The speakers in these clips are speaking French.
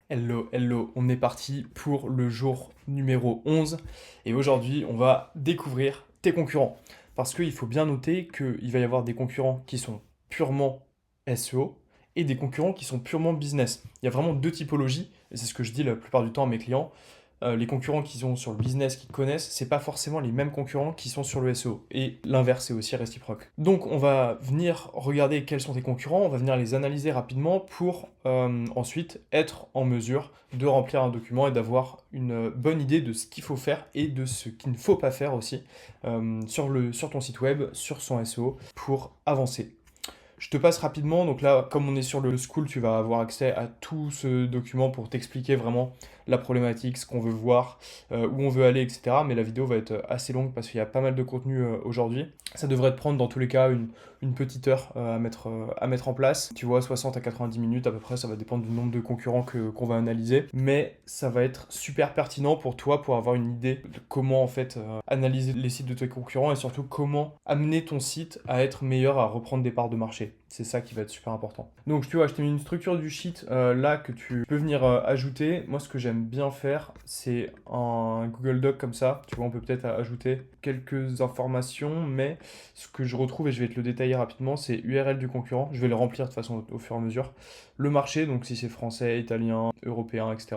Hello, hello, on est parti pour le jour numéro 11 et aujourd'hui on va découvrir tes concurrents. Parce qu'il faut bien noter qu'il va y avoir des concurrents qui sont purement SEO et des concurrents qui sont purement business. Il y a vraiment deux typologies et c'est ce que je dis la plupart du temps à mes clients. Les concurrents qui sont sur le business, qui connaissent, c'est pas forcément les mêmes concurrents qui sont sur le SEO. Et l'inverse est aussi réciproque. Donc on va venir regarder quels sont tes concurrents, on va venir les analyser rapidement pour ensuite être en mesure de remplir un document et d'avoir une bonne idée de ce qu'il faut faire et de ce qu'il ne faut pas faire aussi sur ton site web, sur son SEO pour avancer. Je te passe rapidement, donc là, comme on est sur le school, tu vas avoir accès à tout ce document pour t'expliquer vraiment la problématique, ce qu'on veut voir, où on veut aller, etc. Mais la vidéo va être assez longue parce qu'il y a pas mal de contenu aujourd'hui. Ça devrait te prendre dans tous les cas une petite heure à mettre en place. Tu vois, 60 à 90 minutes à peu près, ça va dépendre du nombre de concurrents qu'on va analyser. Mais ça va être super pertinent pour toi pour avoir une idée de comment en fait analyser les sites de tes concurrents et surtout comment amener ton site à être meilleur, à reprendre des parts de marché. C'est ça qui va être super important. Donc tu vois, je t'ai mis une structure du sheet là que tu peux venir ajouter. Moi, ce que j'aime bien faire, c'est un Google Doc comme ça. Tu vois, on peut peut-être ajouter quelques informations, mais ce que je retrouve, et je vais te le détailler rapidement, c'est URL du concurrent. Je vais le remplir de toute façon au fur et à mesure. Le marché, donc si c'est français, italien, européen, etc.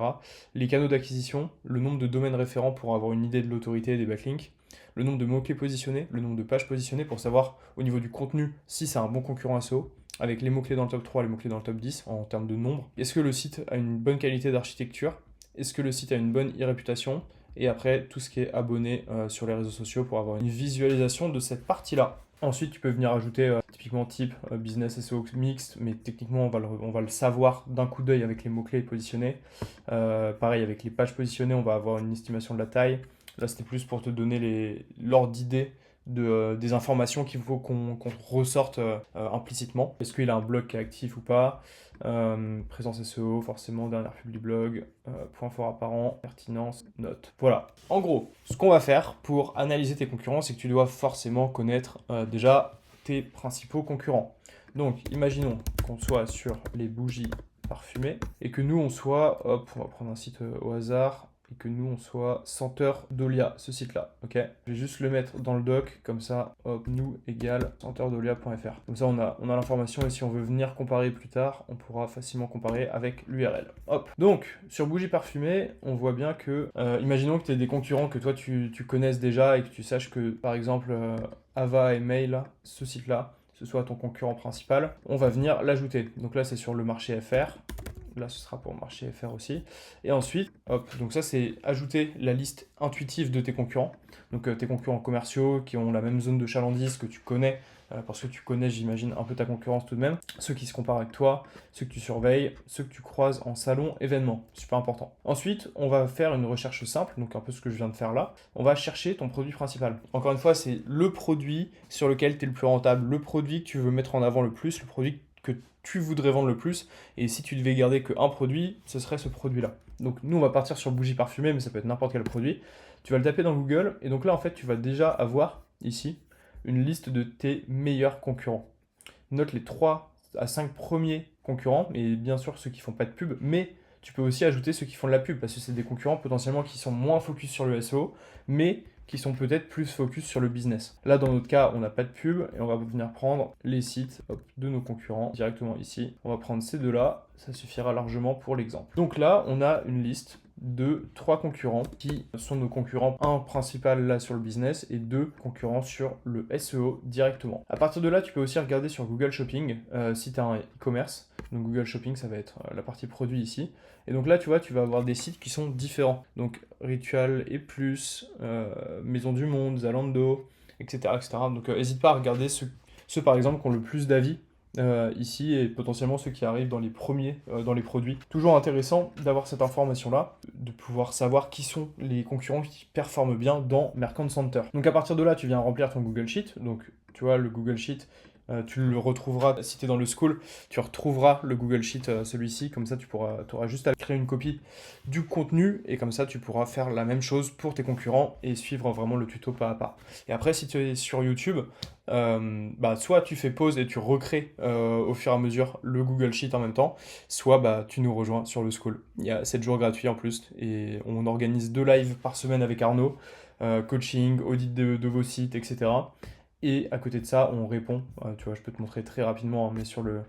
Les canaux d'acquisition, le nombre de domaines référents pour avoir une idée de l'autorité et des backlinks, le nombre de mots-clés positionnés, le nombre de pages positionnées pour savoir au niveau du contenu si c'est un bon concurrent SEO, avec les mots-clés dans le top 3, les mots-clés dans le top 10 en termes de nombre. Est-ce que le site a une bonne qualité d'architecture? Est-ce que le site a une bonne e-réputation? Et après, tout ce qui est abonné sur les réseaux sociaux pour avoir une visualisation de cette partie-là. Ensuite, tu peux venir ajouter typiquement type business SEO mixte, mais techniquement, on va le savoir d'un coup d'œil avec les mots-clés positionnés. Pareil, avec les pages positionnées, on va avoir une estimation de la taille. Là, c'était plus pour te donner l'ordre d'idée des informations qu'il faut qu'on ressorte implicitement. Est-ce qu'il a un blog qui est actif ou pas? Présence SEO, forcément, dernière pub du blog, point fort apparent, pertinence, note. Voilà. En gros, ce qu'on va faire pour analyser tes concurrents, c'est que tu dois forcément connaître déjà tes principaux concurrents. Donc, imaginons qu'on soit sur les bougies parfumées et que nous, on soit, hop, on va prendre un site au hasard, et que nous on soit senteur d'Olia, ce site-là, ok? Je vais juste le mettre dans le doc, comme ça, hop, nous égale senteurdolia.fr. Comme ça on a l'information et si on veut venir comparer plus tard, on pourra facilement comparer avec l'URL. Hop. Donc, sur Bougie Parfumée, on voit bien que, imaginons que tu aies des concurrents que toi tu connaisses déjà et que tu saches que, par exemple, Ava et Mail, ce site-là, ce soit ton concurrent principal, on va venir l'ajouter. Donc là c'est sur le marché FR. Là, ce sera pour marché FR aussi. Et ensuite, hop, donc ça, c'est ajouter la liste intuitive de tes concurrents. Donc, tes concurrents commerciaux qui ont la même zone de chalandise que tu connais, parce que tu connais, j'imagine, un peu ta concurrence tout de même. Ceux qui se comparent avec toi, ceux que tu surveilles, ceux que tu croises en salon, événement. Super important. Ensuite, on va faire une recherche simple, donc un peu ce que je viens de faire là. On va chercher ton produit principal. Encore une fois, c'est le produit sur lequel tu es le plus rentable, le produit que tu veux mettre en avant le plus, le produit que tu voudrais vendre le plus, et si tu devais garder qu'un produit, ce serait ce produit-là. Donc nous, on va partir sur bougie parfumée, mais ça peut être n'importe quel produit. Tu vas le taper dans Google, et donc là, en fait, tu vas déjà avoir, ici, une liste de tes meilleurs concurrents. Note les 3 à 5 premiers concurrents, et bien sûr ceux qui font pas de pub, mais tu peux aussi ajouter ceux qui font de la pub, parce que c'est des concurrents potentiellement qui sont moins focus sur le SEO, mais qui sont peut-être plus focus sur le business. Là, dans notre cas, on n'a pas de pub et on va venir prendre les sites de nos concurrents directement ici. On va prendre ces deux-là, ça suffira largement pour l'exemple. Donc là, on a une liste de 3 concurrents qui sont nos concurrents, un principal là sur le business et 2 concurrents sur le SEO directement. À partir de là, tu peux aussi regarder sur Google Shopping si tu as un e-commerce. Donc Google Shopping, ça va être la partie produit ici. Et donc là, tu vois, tu vas avoir des sites qui sont différents. Donc Ritual et Plus, Maison du Monde, Zalando, etc. etc. Donc n'hésite pas à regarder ceux par exemple qui ont le plus d'avis ici et potentiellement ceux qui arrivent dans les premiers dans les produits. Toujours intéressant d'avoir cette information-là, de pouvoir savoir qui sont les concurrents qui performent bien dans Mercant Center. Donc à partir de là, tu viens remplir ton Google Sheet. Donc tu vois, le Google Sheet, Tu le retrouveras, si tu es dans le school, tu retrouveras le Google Sheet, celui-ci, comme ça tu auras juste à créer une copie du contenu, et comme ça tu pourras faire la même chose pour tes concurrents et suivre vraiment le tuto pas à pas. Et après, si tu es sur YouTube, soit tu fais pause et tu recrées au fur et à mesure le Google Sheet en même temps, soit tu nous rejoins sur le school. Il y a 7 jours gratuits en plus, et on organise 2 lives par semaine avec Arnaud, coaching, audit de vos sites, etc. Et à côté de ça, on répond. Tu vois, je peux te montrer très rapidement, hein, mais sur le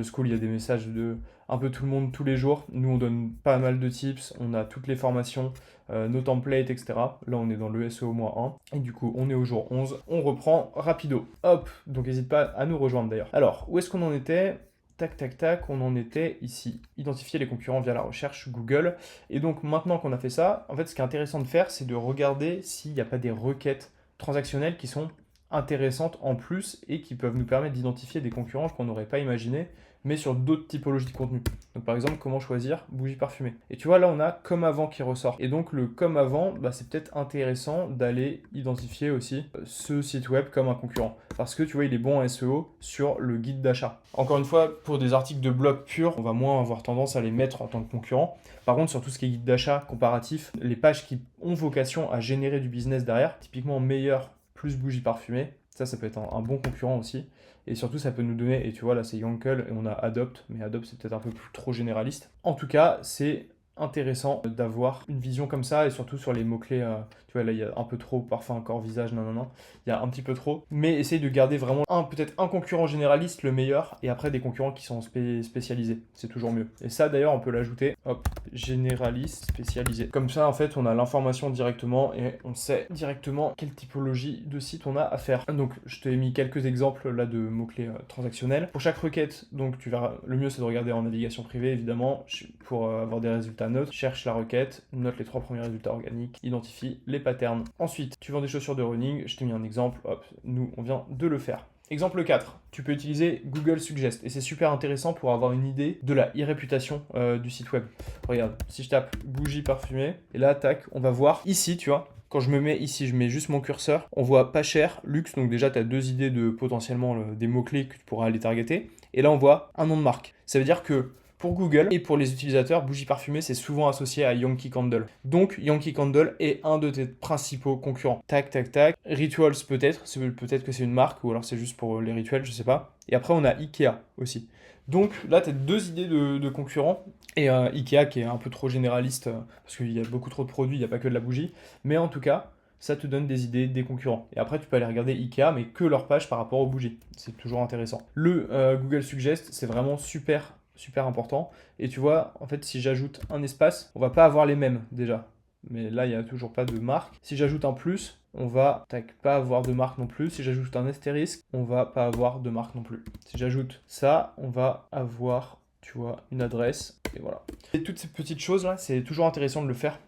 school, il y a des messages de un peu tout le monde tous les jours. Nous, on donne pas mal de tips, on a toutes les formations, nos templates, etc. Là, on est dans le SEO-1. Et du coup, on est au jour 11. On reprend rapido. Hop, donc n'hésite pas à nous rejoindre d'ailleurs. Alors, où est-ce qu'on en était? Tac, tac, tac, on en était ici. Identifier les concurrents via la recherche Google. Et donc, maintenant qu'on a fait ça, en fait, ce qui est intéressant de faire, c'est de regarder s'il n'y a pas des requêtes transactionnelles qui sont intéressantes en plus et qui peuvent nous permettre d'identifier des concurrents qu'on n'aurait pas imaginé, mais sur d'autres typologies de contenu. Donc par exemple, comment choisir bougie parfumée. Et tu vois, là on a comme avant qui ressort. Et donc le comme avant, c'est peut-être intéressant d'aller identifier aussi ce site web comme un concurrent. Parce que tu vois, il est bon en SEO sur le guide d'achat. Encore une fois, pour des articles de blog purs, on va moins avoir tendance à les mettre en tant que concurrent. Par contre, sur tout ce qui est guide d'achat comparatif, les pages qui ont vocation à générer du business derrière, typiquement meilleur plus bougie parfumée, ça peut être un bon concurrent aussi. Et surtout, ça peut nous donner, et tu vois, là c'est Yonkel et on a Adopt, mais Adopt c'est peut-être un peu plus trop généraliste. En tout cas, c'est intéressant d'avoir une vision comme ça, et surtout sur les mots-clés, tu vois, là il y a un peu trop, parfois encore visage, non, il y a un petit peu trop. Mais essaye de garder vraiment peut-être un concurrent généraliste, le meilleur, et après des concurrents qui sont spécialisés. C'est toujours mieux. Et ça d'ailleurs, on peut l'ajouter, hop, généraliste, spécialisé. Comme ça, en fait, on a l'information directement et on sait directement quelle typologie de site on a à faire. Donc, je t'ai mis quelques exemples là de mots-clés transactionnels. Pour chaque requête, donc tu verras, le mieux c'est de regarder en navigation privée, évidemment, pour avoir des résultats neutres. Cherche la requête, note les 3 premiers résultats organiques, identifie les patterns. Ensuite, tu vends des chaussures de running, je t'ai mis un exemple, hop, nous on vient de le faire. Exemple 4, tu peux utiliser Google Suggest et c'est super intéressant pour avoir une idée de la e-réputation du site web. Regarde, si je tape bougie parfumée, et là, tac, on va voir ici, tu vois, quand je me mets ici, je mets juste mon curseur, on voit pas cher, luxe, donc déjà tu as 2 idées de potentiellement des mots-clés que tu pourras aller targeter. Et là, on voit un nom de marque. Ça veut dire que pour Google et pour les utilisateurs, bougie parfumée, c'est souvent associé à Yankee Candle. Donc, Yankee Candle est un de tes principaux concurrents. Tac, tac, tac. Rituals peut-être que c'est une marque ou alors c'est juste pour les rituels, je sais pas. Et après, on a Ikea aussi. Donc là, tu as 2 idées de concurrents. Et Ikea qui est un peu trop généraliste parce qu'il y a beaucoup trop de produits, il n'y a pas que de la bougie. Mais en tout cas, ça te donne des idées des concurrents. Et après, tu peux aller regarder Ikea, mais que leur page par rapport aux bougies. C'est toujours intéressant. Le Google Suggest, c'est vraiment super important. Et tu vois, en fait, si j'ajoute un espace, on va pas avoir les mêmes déjà. Mais là, il n'y a toujours pas de marque. Si j'ajoute un plus, on va pas avoir de marque non plus. Si j'ajoute un astérisque, on va pas avoir de marque non plus. Si j'ajoute ça, on va avoir, tu vois, une adresse. Et voilà. Et toutes ces petites choses là, c'est toujours intéressant de le faire.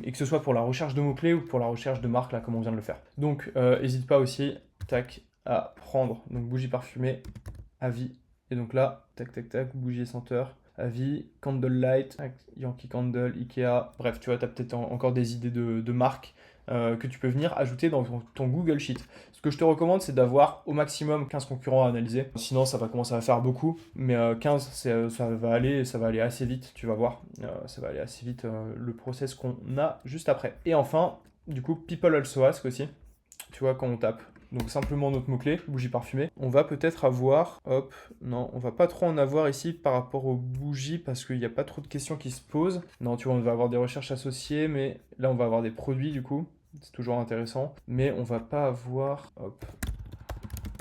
Et que ce soit pour la recherche de mots-clés ou pour la recherche de marque, là, comme on vient de le faire. Donc, n'hésite pas aussi, tac, à prendre donc bougie parfumée, avis. Et donc là, tac, tac, tac, bougie et senteur, avis, candlelight, Yankee Candle, Ikea. Bref, tu vois, tu as peut-être encore des idées de marques que tu peux venir ajouter dans ton Google Sheet. Ce que je te recommande, c'est d'avoir au maximum 15 concurrents à analyser. Sinon, ça va commencer à faire beaucoup. Mais 15, ça va aller assez vite, tu vas voir. Ça va aller assez vite le process qu'on a juste après. Et enfin, du coup, People Also Ask aussi. Tu vois, quand on tape donc simplement notre mot-clé, bougie parfumée, on va peut-être avoir, hop, non, on va pas trop en avoir ici par rapport aux bougies parce qu'il n'y a pas trop de questions qui se posent. Non, tu vois, on va avoir des recherches associées, mais là on va avoir des produits du coup, c'est toujours intéressant, mais on va pas avoir, hop,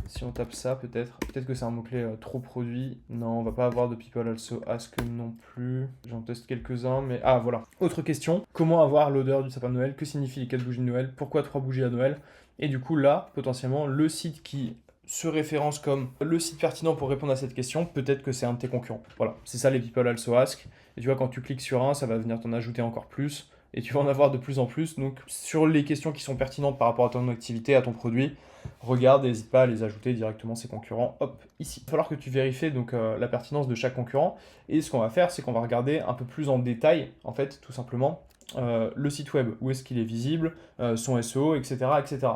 si on tape ça peut-être que c'est un mot-clé trop produit. Non, on va pas avoir de People Also Ask non plus. J'en teste quelques-uns, mais... Ah, voilà. Autre question. Comment avoir l'odeur du sapin de Noël? Que signifient les 4 bougies de Noël? Pourquoi 3 bougies à Noël? Et du coup, là, potentiellement, le site qui se référence comme le site pertinent pour répondre à cette question, peut-être que c'est un de tes concurrents. Voilà, c'est ça les People Also Ask. Et tu vois, quand tu cliques sur un, ça va venir t'en ajouter encore plus. Et tu vas en avoir de plus en plus. Donc, sur les questions qui sont pertinentes par rapport à ton activité, à ton produit, regarde, n'hésite pas à les ajouter directement ces concurrents, hop, ici. Il va falloir que tu vérifies donc la pertinence de chaque concurrent. Et ce qu'on va faire, c'est qu'on va regarder un peu plus en détail, en fait, tout simplement, le site web, où est-ce qu'il est visible, son SEO, etc., etc.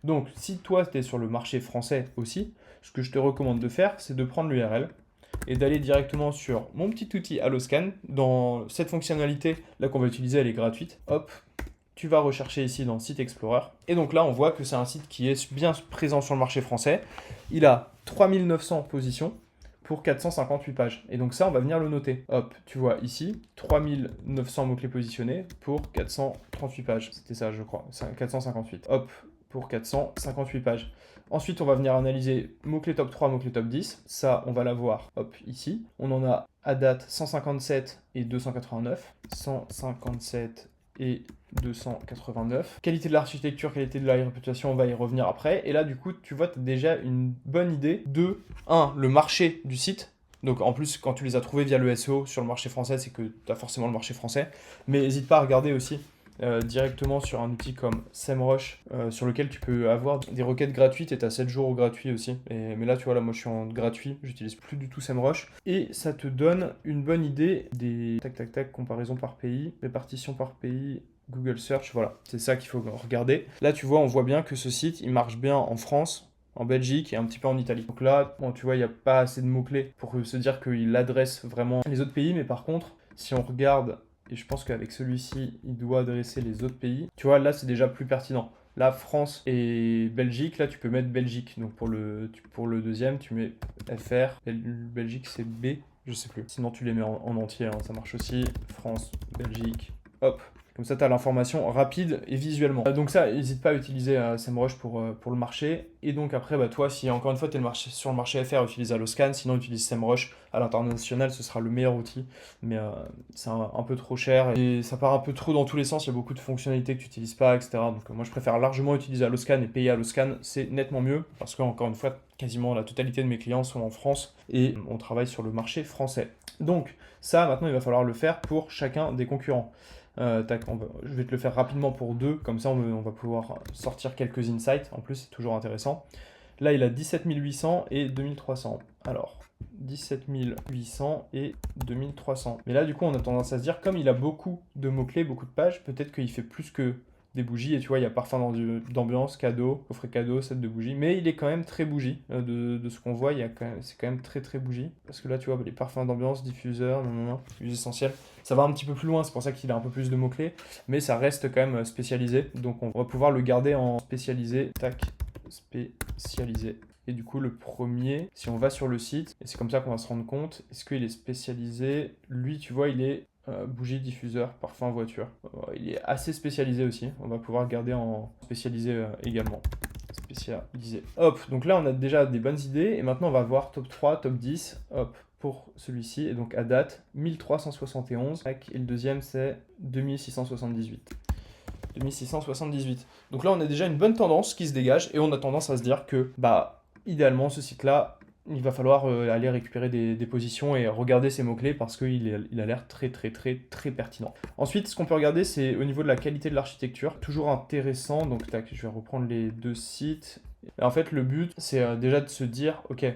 Donc, si toi, tu es sur le marché français aussi, Ce que je te recommande de faire, c'est de prendre l'URL et d'aller directement sur mon petit outil Alloscan. Dans cette fonctionnalité, là qu'on va utiliser, elle est gratuite. Hop, tu vas rechercher ici dans Site Explorer. Et donc là, on voit que c'est un site qui est bien présent sur le marché français. Il a 3900 positions pour 458 pages. Et donc ça, on va venir le noter. Hop, tu vois ici, 3900 mots-clés positionnés pour 438 pages. C'était ça, je crois, 458. Hop, pour 458 pages. Ensuite, on va venir analyser mots-clés top 3, mots-clés top 10. Ça, on va l'avoir, hop, ici. On en a à date 157 et 289. 157 et 289. Qualité de l'architecture, qualité de la réputation, on va y revenir après. Et là, du coup, tu vois, tu as déjà une bonne idée de, le marché du site. Donc, en plus, quand tu les as trouvés via le SEO sur le marché français, c'est que tu as forcément le marché français. Mais n'hésite pas à regarder aussi directement sur un outil comme SEMrush, sur lequel tu peux avoir des requêtes gratuites et tu as 7 jours au gratuit aussi. Mais là, tu vois, là, moi, je suis en gratuit, j'utilise plus du tout SEMrush. Et ça te donne une bonne idée des comparaison par pays, répartition par pays, Google Search, voilà, c'est ça qu'il faut regarder. Là, tu vois, on voit bien que ce site, il marche bien en France, en Belgique et un petit peu en Italie. Donc là, bon, tu vois, il n'y a pas assez de mots-clés pour se dire qu'il adresse vraiment les autres pays, mais par contre, si on regarde, et je pense qu'avec celui-ci, il doit adresser les autres pays, tu vois, là, c'est déjà plus pertinent. Là, France et Belgique, là, tu peux mettre Belgique. Donc pour le deuxième, tu mets FR, Belgique, c'est B, je sais plus. Sinon, tu les mets en entier, hein, ça marche aussi. France, Belgique, hop. Comme ça, tu as l'information rapide et visuellement. Donc ça, n'hésite pas à utiliser SEMrush pour le marché. Et donc après, toi, si encore une fois, tu es sur le marché FR, utilise Alloscan. Sinon, utilise SEMrush. À l'international, ce sera le meilleur outil. Mais c'est un peu trop cher. Et ça part un peu trop dans tous les sens. Il y a beaucoup de fonctionnalités que tu n'utilises pas, etc. Donc moi, je préfère largement utiliser Alloscan et payer Alloscan. C'est nettement mieux. Parce qu'encore une fois, quasiment la totalité de mes clients sont en France. Et on travaille sur le marché français. Donc ça, maintenant, il va falloir le faire pour chacun des concurrents. Je vais te le faire rapidement pour deux, comme ça on va pouvoir sortir quelques insights, en plus c'est toujours intéressant. Là il a 17 800 et 2300, alors 17 800 et 2300. Mais là du coup on a tendance à se dire, comme il a beaucoup de mots-clés, beaucoup de pages, peut-être qu'il fait plus que des bougies, et tu vois il y a parfum d'ambiance, cadeau, coffret cadeau, set de bougies, mais il est quand même très bougie, de ce qu'on voit, c'est quand même très très bougie, parce que là tu vois les parfums d'ambiance, diffuseurs, huiles essentielles, ça va un petit peu plus loin, c'est pour ça qu'il a un peu plus de mots-clés, mais ça reste quand même spécialisé, donc on va pouvoir le garder en spécialisé, tac, spécialisé. Et du coup, le premier, si on va sur le site, et c'est comme ça qu'on va se rendre compte, est-ce qu'il est spécialisé? Lui, tu vois, il est bougie, diffuseur, parfum, voiture. Il est assez spécialisé aussi. On va pouvoir le garder en spécialisé également. Spécialisé. Hop, donc là, on a déjà des bonnes idées. Et maintenant, on va voir top 3, top 10. Hop, pour celui-ci. Et donc, à date, 1371. Et le deuxième, c'est 2678. 2678. Donc là, on a déjà une bonne tendance qui se dégage. Et on a tendance à se dire que, idéalement, ce site-là, il va falloir aller récupérer des positions et regarder ces mots-clés parce qu'il a l'air très très très très pertinent. Ensuite, ce qu'on peut regarder, c'est au niveau de la qualité de l'architecture. Toujours intéressant, donc tac, je vais reprendre les deux sites. Et en fait, le but, c'est déjà de se dire, ok,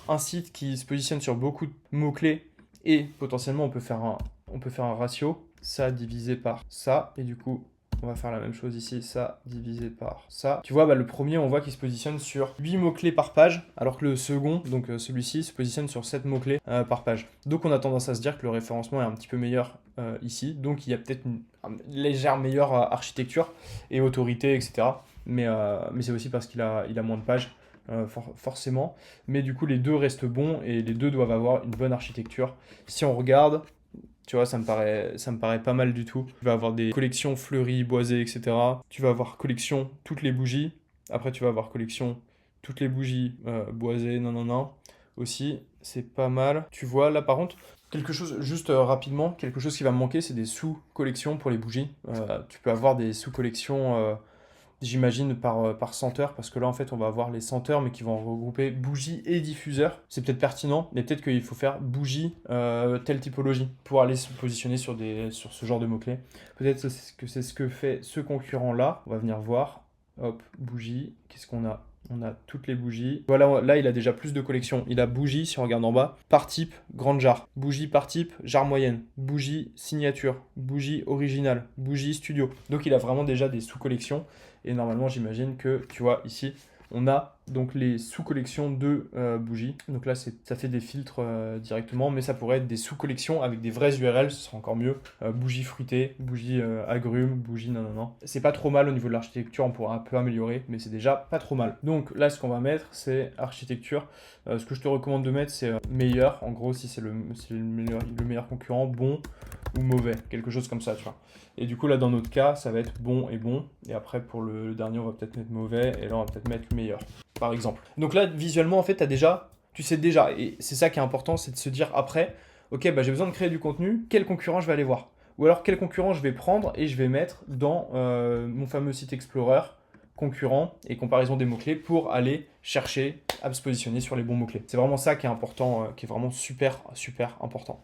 un site qui se positionne sur beaucoup de mots-clés et potentiellement on peut faire un ratio, ça divisé par ça, et du coup, on va faire la même chose ici, ça divisé par ça. Tu vois, le premier, on voit qu'il se positionne sur 8 mots-clés par page, alors que le second, donc celui-ci, se positionne sur 7 mots-clés par page. Donc on a tendance à se dire que le référencement est un petit peu meilleur ici, donc il y a peut-être une légère meilleure architecture et autorité, etc. Mais c'est aussi parce qu'il a moins de pages. Forcément, mais du coup les deux restent bons et les deux doivent avoir une bonne architecture. Si on regarde, tu vois, ça me paraît pas mal du tout. Tu vas avoir des collections fleuries, boisées, etc. Tu vas avoir collection toutes les bougies. Après, tu vas avoir collection toutes les bougies boisées, non. Aussi, c'est pas mal. Tu vois, là, par contre, quelque chose, juste rapidement, quelque chose qui va me manquer, c'est des sous-collections pour les bougies. Tu peux avoir des sous-collections... j'imagine par senteur, parce que là en fait on va avoir les senteurs mais qui vont regrouper bougies et diffuseurs. C'est peut-être pertinent, mais peut-être qu'il faut faire bougie telle typologie pour aller se positionner sur ce genre de mots-clés. Peut-être que c'est ce que fait ce concurrent là. On va venir voir. Hop, bougie, qu'est-ce qu'on a? On a toutes les bougies. Voilà, là il a déjà plus de collections. Il a bougie, si on regarde en bas, par type, grande jarre. Bougie par type, jarre moyenne. Bougie signature. Bougie originale. Bougie studio. Donc il a vraiment déjà des sous-collections. Et normalement, j'imagine que, tu vois, ici, on a donc les sous-collections de bougies. Donc là, ça fait des filtres directement, mais ça pourrait être des sous-collections avec des vraies URL, ce sera encore mieux. Bougies fruitées, bougies agrumes, bougies non. C'est pas trop mal au niveau de l'architecture, on pourra un peu améliorer, mais c'est déjà pas trop mal. Donc là, ce qu'on va mettre, c'est architecture. Ce que je te recommande de mettre, c'est meilleur. En gros, si c'est le meilleur concurrent, bon ou mauvais, quelque chose comme ça, tu vois. Et du coup, là, dans notre cas, ça va être bon et bon. Et après, pour le dernier, on va peut-être mettre mauvais. Et là, on va peut-être mettre meilleur, par exemple. Donc là, visuellement, en fait, tu sais déjà. Et c'est ça qui est important, c'est de se dire après, ok, bah, j'ai besoin de créer du contenu. Quel concurrent je vais aller voir? Ou alors, quel concurrent je vais prendre et je vais mettre dans mon fameux site Explorer, concurrent et comparaison des mots-clés pour aller chercher à se positionner sur les bons mots-clés. C'est vraiment ça qui est important, qui est vraiment super, super important.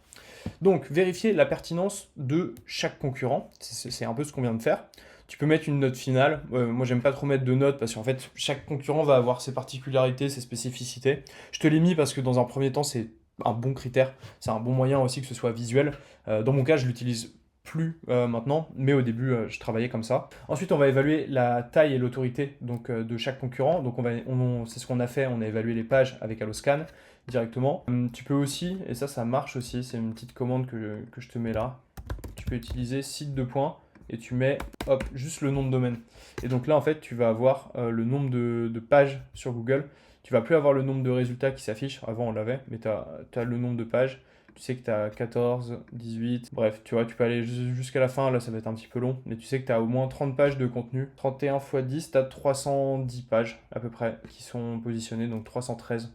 Donc, vérifier la pertinence de chaque concurrent, c'est un peu ce qu'on vient de faire. Tu peux mettre une note finale. Moi, j'aime pas trop mettre de notes parce qu'en fait, chaque concurrent va avoir ses particularités, ses spécificités. Je te l'ai mis parce que dans un premier temps, c'est un bon critère. C'est un bon moyen aussi que ce soit visuel. Dans mon cas, je l'utilise plus maintenant, mais au début, je travaillais comme ça. Ensuite, on va évaluer la taille et l'autorité de chaque concurrent. Donc, c'est ce qu'on a fait. On a évalué les pages avec Alloscan directement. Tu peux aussi, et ça marche aussi, c'est une petite commande que je te mets là. Tu peux utiliser site de points et tu mets hop, juste le nom de domaine. Et donc là, en fait, tu vas avoir le nombre de pages sur Google. Tu vas plus avoir le nombre de résultats qui s'affichent. Avant, on l'avait, mais tu as le nombre de pages. Tu sais que tu as 14, 18, bref, tu vois, tu peux aller jusqu'à la fin, là ça va être un petit peu long, mais tu sais que tu as au moins 30 pages de contenu. 31 x 10, tu as 310 pages à peu près qui sont positionnées, donc 313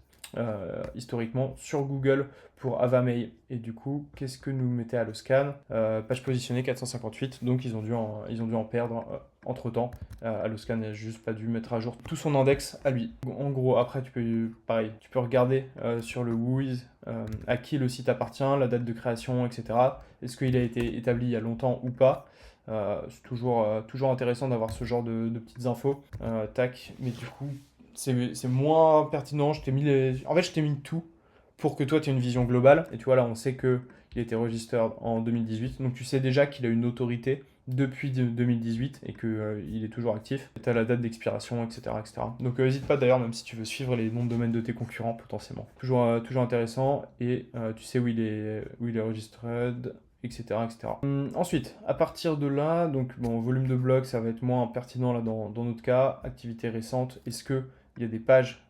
historiquement sur Google pour Avamail. Et du coup, qu'est-ce que nous mettait Alloscan? Page positionnée 458, donc ils ont dû en perdre entre temps. Alloscan n'a juste pas dû mettre à jour tout son index à lui. En gros, après, tu peux regarder sur le Whois à qui le site appartient, la date de création, etc. Est-ce qu'il a été établi il y a longtemps ou pas? C'est toujours intéressant d'avoir ce genre de petites infos. Tac, mais du coup, c'est moins pertinent. En fait, je t'ai mis tout pour que toi, tu aies une vision globale. Et tu vois, là, on sait qu'il a été registered en 2018. Donc, tu sais déjà qu'il a une autorité depuis 2018 et qu'il est toujours actif. Tu as la date d'expiration, etc. Donc, n'hésite pas d'ailleurs, même si tu veux suivre les noms de domaine de tes concurrents potentiellement. Toujours intéressant. Et tu sais où il est registered, etc. Ensuite, à partir de là, donc bon, volume de blog, ça va être moins pertinent là dans notre cas. Activité récente, est-ce que il y a des pages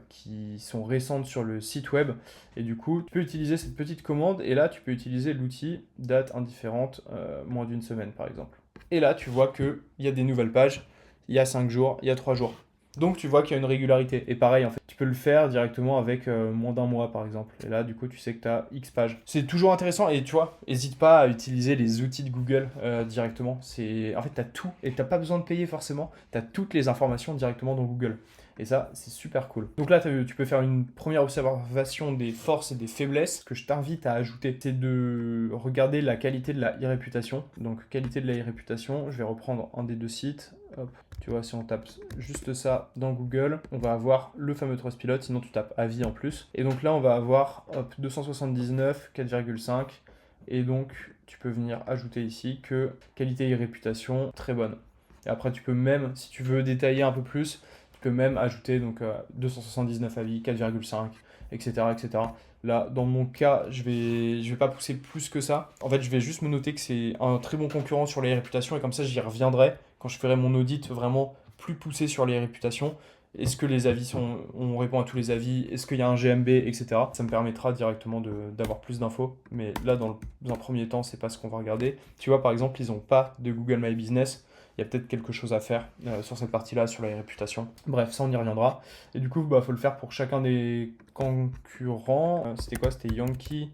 qui sont récentes sur le site web et du coup, tu peux utiliser cette petite commande et là, tu peux utiliser l'outil date indifférente, moins d'une semaine par exemple. Et là, tu vois qu'il y a des nouvelles pages, il y a 5 jours, il y a 3 jours. Donc tu vois qu'il y a une régularité. Et pareil, en fait, tu peux le faire directement avec moins d'un mois, par exemple. Et là, du coup, tu sais que tu as X pages. C'est toujours intéressant. Et tu vois, n'hésite pas à utiliser les outils de Google directement. En fait, tu as tout. Et tu n'as pas besoin de payer forcément. Tu as toutes les informations directement dans Google. Et ça, c'est super cool. Donc là, tu peux faire une première observation des forces et des faiblesses que je t'invite à ajouter. C'est de regarder la qualité de la e-réputation. Donc, qualité de la e-réputation, je vais reprendre un des deux sites. Hop. Tu vois, si on tape juste ça dans Google, on va avoir le fameux Trustpilot, sinon tu tapes avis en plus. Et donc là, on va avoir 279, 4,5. Et donc, tu peux venir ajouter ici que qualité et réputation, très bonne. Et après, tu peux même, si tu veux détailler un peu plus, tu peux même ajouter donc 279 avis, 4,5, etc. Là, dans mon cas, je vais pas pousser plus que ça. En fait, je vais juste me noter que c'est un très bon concurrent sur les réputations et comme ça, j'y reviendrai quand je ferai mon audit vraiment plus poussé sur les réputations. Est-ce que les avis on répond à tous les avis? Est-ce qu'il y a un GMB, etc. Ça me permettra directement d'avoir plus d'infos. Mais là, dans un premier temps, c'est pas ce qu'on va regarder. Tu vois, par exemple, ils n'ont pas de Google My Business. Il y a peut-être quelque chose à faire sur cette partie-là, sur la réputation. Bref, ça, on y reviendra. Et du coup, faut le faire pour chacun des concurrents. C'était quoi? C'était Yankee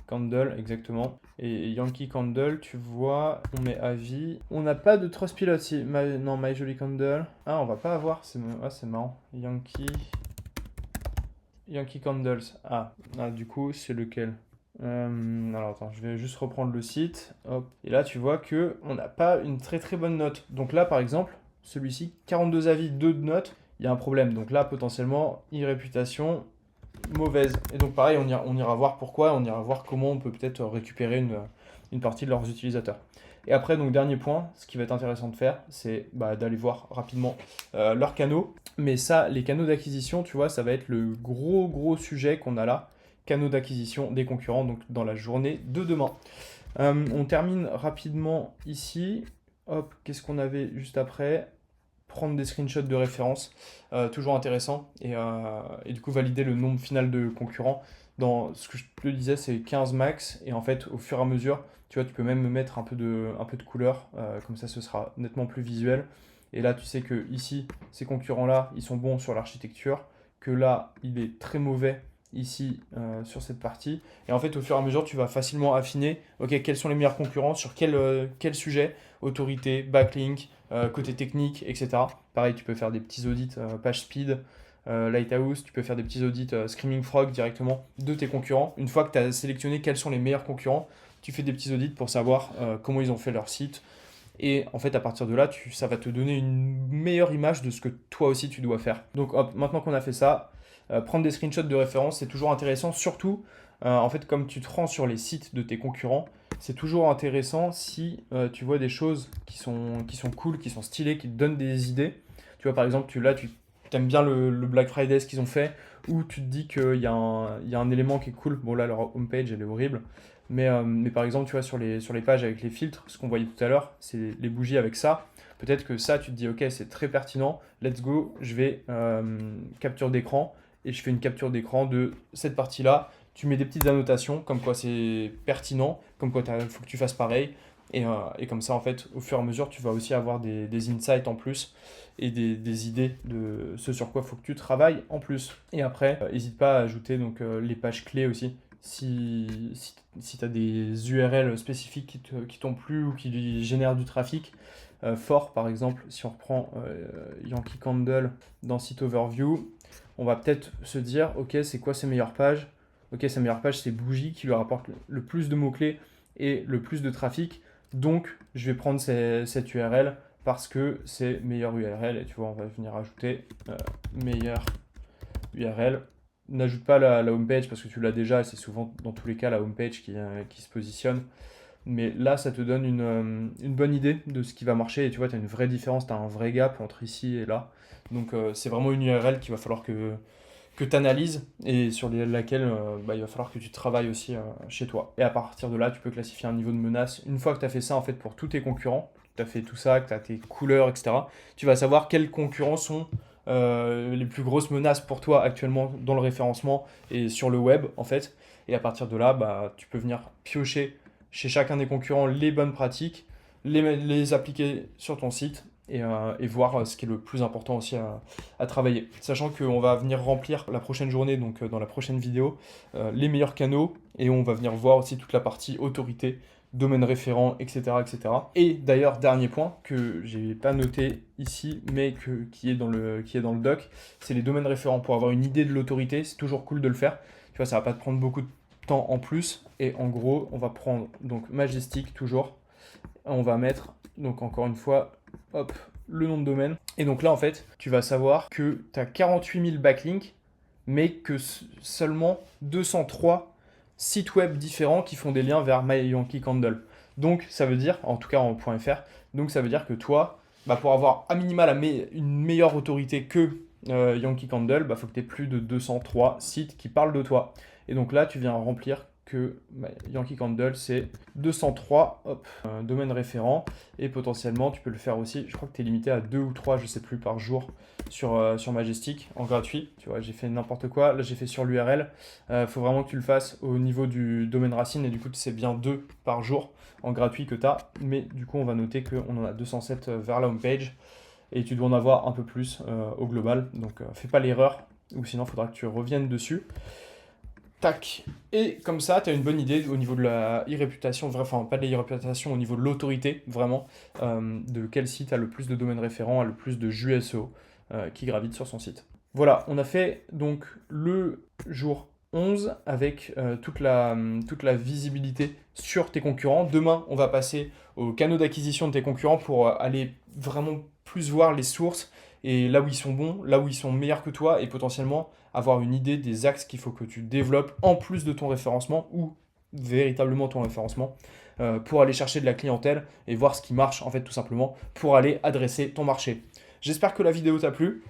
Candle, exactement. Et Yankee Candle, tu vois, on met avis. On n'a pas de Trustpilot. Non, My Jolly Candle. Ah, on va pas avoir. C'est marrant. Yankee Candles. Du coup, c'est lequel? Alors attends, je vais juste reprendre le site. Hop. Et là, tu vois que on n'a pas une très très bonne note. Donc là, par exemple, celui-ci, 42 avis, 2 notes, il y a un problème. Donc là, potentiellement, e-réputation mauvaise. Et donc pareil, on ira voir pourquoi, on ira voir comment on peut peut-être récupérer une partie de leurs utilisateurs. Et après, donc dernier point, ce qui va être intéressant de faire, c'est d'aller voir rapidement leurs canaux. Mais ça, les canaux d'acquisition, tu vois, ça va être le gros sujet qu'on a là, canaux d'acquisition des concurrents, donc dans la journée de demain. On termine rapidement ici. Hop, qu'est-ce qu'on avait juste après? Prendre des screenshots de référence, toujours intéressant, et du coup valider le nombre final de concurrents. Dans ce que je te disais, c'est 15 max, et en fait, au fur et à mesure, tu vois, tu peux même mettre un peu de couleur, comme ça ce sera nettement plus visuel. Et là, tu sais que ici, ces concurrents-là, ils sont bons sur l'architecture, que là, il est très mauvais ici sur cette partie. Et en fait, au fur et à mesure, tu vas facilement affiner, ok, quels sont les meilleurs concurrents, sur quel sujet, autorité, backlink, côté technique, etc. Pareil, tu peux faire des petits audits page speed, Lighthouse, tu peux faire des petits audits Screaming Frog directement de tes concurrents. Une fois que tu as sélectionné quels sont les meilleurs concurrents, tu fais des petits audits pour savoir comment ils ont fait leur site. Et en fait, à partir de là, ça va te donner une meilleure image de ce que toi aussi tu dois faire. Donc hop, maintenant qu'on a fait ça, prendre des screenshots de référence, c'est toujours intéressant. Surtout, en fait, comme tu te rends sur les sites de tes concurrents, c'est toujours intéressant si tu vois des choses qui sont cool, qui sont stylées, qui te donnent des idées. Tu vois, par exemple, tu aimes bien le Black Friday, ce qu'ils ont fait, ou tu te dis qu'il y a un élément qui est cool. Bon, là, leur homepage, elle est horrible. Mais par exemple, tu vois, sur les pages avec les filtres, ce qu'on voyait tout à l'heure, c'est les bougies avec ça. Peut-être que ça, tu te dis, ok, c'est très pertinent, let's go, je vais capture d'écran, et je fais une capture d'écran de cette partie-là. Tu mets des petites annotations, comme quoi c'est pertinent, comme quoi il faut que tu fasses pareil. Et comme ça, en fait, au fur et à mesure, tu vas aussi avoir des insights en plus et des idées de ce sur quoi il faut que tu travailles en plus. Et après, n'hésite pas à ajouter donc, les pages clés aussi. Si tu as des URL spécifiques qui t'ont plu ou qui génèrent du trafic fort, par exemple, si on reprend Yankee Candle dans Site Overview, on va peut-être se dire, ok, c'est quoi ses meilleures pages? Ok, sa meilleure page, c'est Bougie qui lui rapporte le plus de mots-clés et le plus de trafic. Donc, je vais prendre cette URL parce que c'est meilleure URL. Et tu vois, on va venir ajouter meilleure URL. N'ajoute pas la homepage parce que tu l'as déjà. C'est souvent, dans tous les cas, la homepage qui se positionne. Mais là, ça te donne une bonne idée de ce qui va marcher. Et tu vois, tu as une vraie différence, tu as un vrai gap entre ici et là. Donc, c'est vraiment une URL qu'il va falloir que tu analyses et sur laquelle il va falloir que tu travailles aussi chez toi. Et à partir de là, tu peux classifier un niveau de menace. Une fois que tu as fait ça en fait pour tous tes concurrents, tu as fait tout ça, que tu as tes couleurs, etc., tu vas savoir quels concurrents sont les plus grosses menaces pour toi actuellement dans le référencement et sur le web en fait. Et à partir de là, tu peux venir piocher chez chacun des concurrents les bonnes pratiques, les appliquer sur ton site et voir ce qui est le plus important aussi à travailler. Sachant qu'on va venir remplir la prochaine journée, donc dans la prochaine vidéo, les meilleurs canaux et on va venir voir aussi toute la partie autorité, domaine référent, etc. etc. Et d'ailleurs, dernier point que j'ai pas noté ici, mais qui est dans le doc, c'est les domaines référents. Pour avoir une idée de l'autorité, c'est toujours cool de le faire. Tu vois, ça va pas te prendre beaucoup de temps en plus. Et en gros, on va prendre donc Majestic toujours. On va mettre, donc encore une fois, hop, le nom de domaine. Et donc là, en fait, tu vas savoir que tu as 48 000 backlinks, mais que seulement 203 sites web différents qui font des liens vers My Yankee Candle. Donc, ça veut dire, en tout cas en .fr, donc ça veut dire que toi, pour avoir à minima une meilleure autorité que Yankee Candle, faut que tu aies plus de 203 sites qui parlent de toi. Et donc là, tu viens remplir que Yankee Candle, c'est 203 domaines référents. Et potentiellement, tu peux le faire aussi. Je crois que tu es limité à 2 ou 3, je sais plus, par jour sur Majestic en gratuit. Tu vois, j'ai fait n'importe quoi. Là, j'ai fait sur l'URL. Faut vraiment que tu le fasses au niveau du domaine racine. Et du coup, c'est bien 2 par jour en gratuit que tu as. Mais du coup, on va noter qu'on en a 207 vers la homepage. Et tu dois en avoir un peu plus au global. Donc, fais pas l'erreur. Ou sinon, il faudra que tu reviennes dessus. Tac. Et comme ça, tu as une bonne idée au niveau de la e-réputation, enfin pas de la e-réputation, au niveau de l'autorité, vraiment, de quel site a le plus de domaines référents, a le plus de JSO qui gravitent sur son site. Voilà, on a fait donc le jour 11 avec toute la visibilité sur tes concurrents. Demain, on va passer aux canaux d'acquisition de tes concurrents pour aller vraiment plus voir les sources et là où ils sont bons, là où ils sont meilleurs que toi et potentiellement avoir une idée des axes qu'il faut que tu développes en plus de ton référencement ou véritablement ton référencement pour aller chercher de la clientèle et voir ce qui marche, en fait, tout simplement, pour aller adresser ton marché. J'espère que la vidéo t'a plu.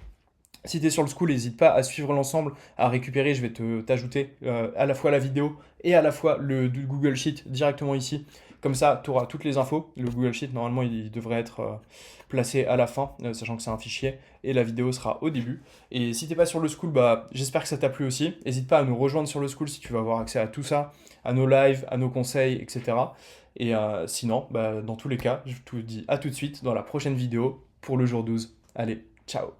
Si tu es sur le Skool, n'hésite pas à suivre l'ensemble, à récupérer. Je vais t'ajouter à la fois la vidéo et à la fois du Google Sheet directement ici. Comme ça, tu auras toutes les infos. Le Google Sheet, normalement, il devrait être placé à la fin, sachant que c'est un fichier. Et la vidéo sera au début. Et si tu n'es pas sur le Skool, bah, j'espère que ça t'a plu aussi. N'hésite pas à nous rejoindre sur le Skool si tu veux avoir accès à tout ça, à nos lives, à nos conseils, etc. Et sinon, bah, dans tous les cas, je te dis à tout de suite dans la prochaine vidéo pour le jour 12. Allez, ciao!